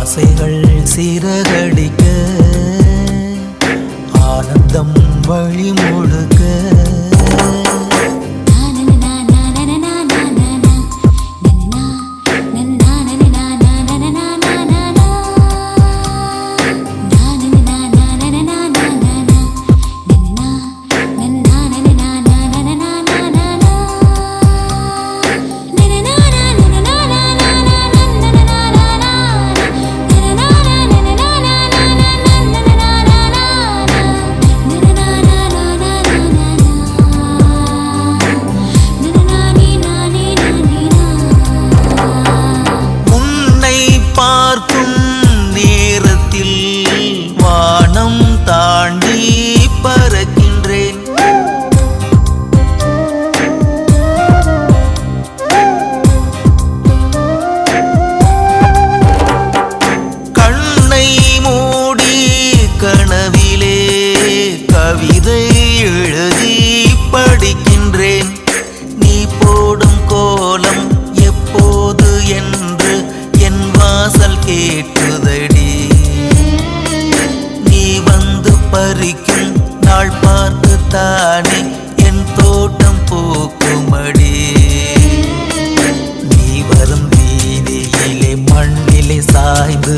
ஆசைகள் சிறகடிக்க ஆனந்தம் வழி முழுக்க கவிதை எழுதி படிக்கின்றேன். நீ போடும் கோலம் எப்போது என்று என் வாசல் கேட்குதடி. நீ வந்து பறிக்கும் நாள் பார்த்து தானே என் தோட்டம் பூக்குமடி. நீ வரும் வீதியிலே மண்ணிலே சாய்ந்து